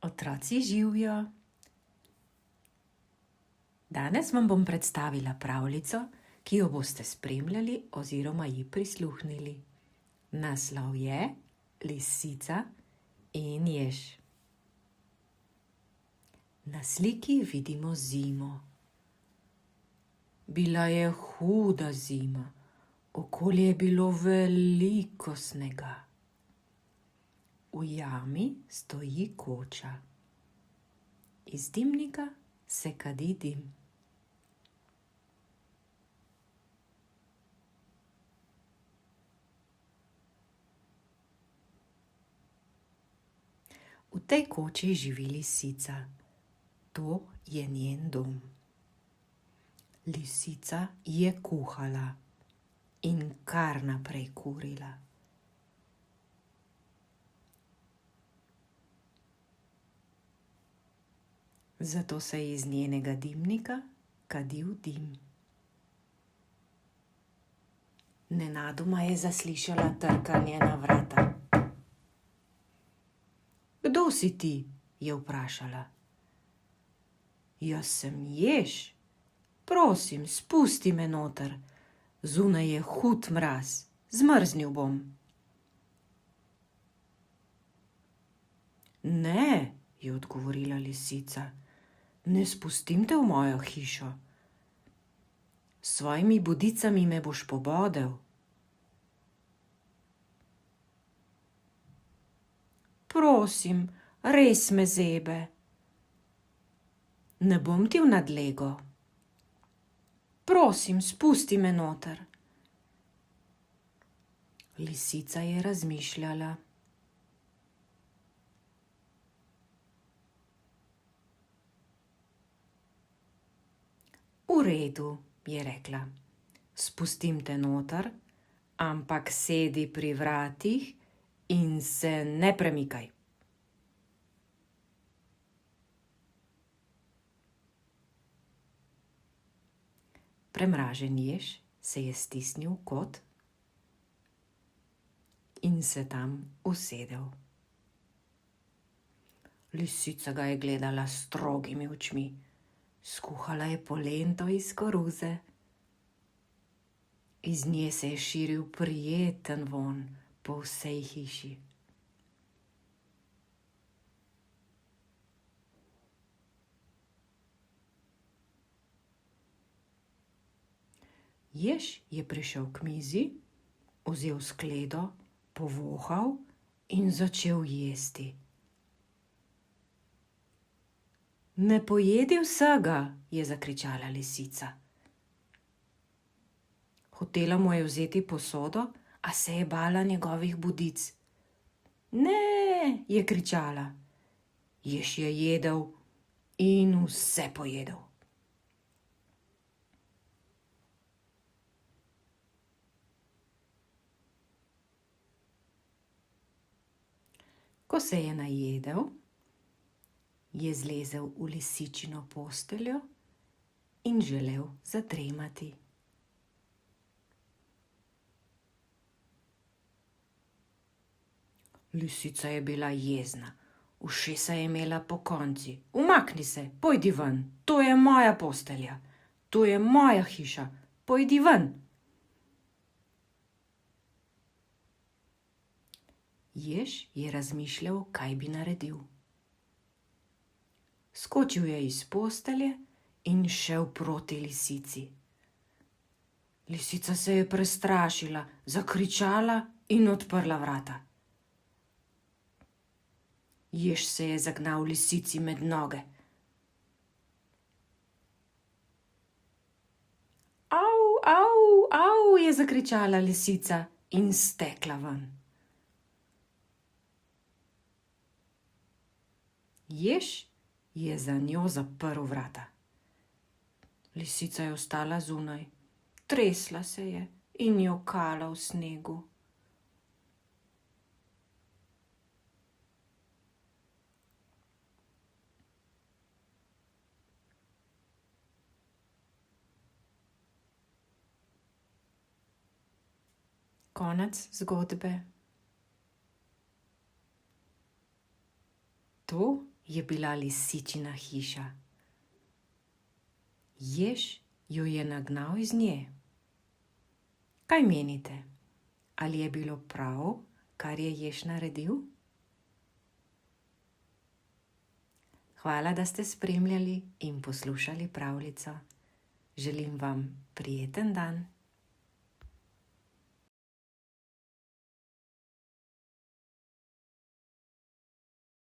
Otroci živijo. Danes vam bom predstavila pravljico, ki jo boste spremljali oziroma ji prisluhnili. Naslov je Lisica in jež. Na sliki vidimo zimo. Bila je huda zima, okoli je bilo veliko snega. V jami stoji koča. Iz dimnika se kadi dim. V tej koči živi lisica. To je njen dom. Lisica je kuhala in kar naprej kurila. Zato se je iz njenega dimnika kadil dim. Nenadoma je zaslišala trkanje na vrata. Kdo si ti? Je vprašala. Jaz sem jež. Prosim, spusti me noter. Zunaj je hud mraz, zmrznil bom. Ne, je odgovorila lisica. Ne spustim te v mojo hišo. S svojimi bodicami me boš pobodel. Prosim, res me zebe. Ne bom ti v nadlego. Prosim, spusti me noter. Lisica je razmišljala. V redu, je rekla. Spustim te noter, ampak sedi pri vratih in se ne premikaj. Premražen jež se je stisnil v kot in se tam usedel. Lisica ga je gledala s strogimi očmi. Skuhala je polento iz koruze. Iz nje se je širil prijeten vonj po vsej hiši. Jež je prišel k mizi, vzel skledo, povohal in začel jesti. Ne pojedi vsega, je zakričala lisica. Hotela mu je vzeti posodo, a se je bala njegovih bodic. Ne, je kričala. Jež je jedel in vse pojedel. Ko se je najedel, je zlezel v lisičino posteljo in želel zadremati. Lisica je bila jezna, ušesa je imela pokonci. Umakni se, pojdi ven, to je moja postelja, to je moja hiša, pojdi ven. Jež je razmišljal, kaj bi naredil. Skočil je iz postelje in šel proti lisici. Lisica se je prestrašila, zakričala in odprla vrata. Jež se je zagnal lisici med noge. Au, au, au, je zakričala lisica in stekla ven. Jež je za njo zaprl vrata. Lisica je ostala zunaj, tresla se je in jokala v snegu. Konec zgodbe. To je bila lisičina hiša. Jež jo je nagnal iz nje. Kaj menite? Ali je bilo prav, kar je jež naredil? Hvala, da ste spremljali in poslušali pravljico. Želim vam prijeten dan.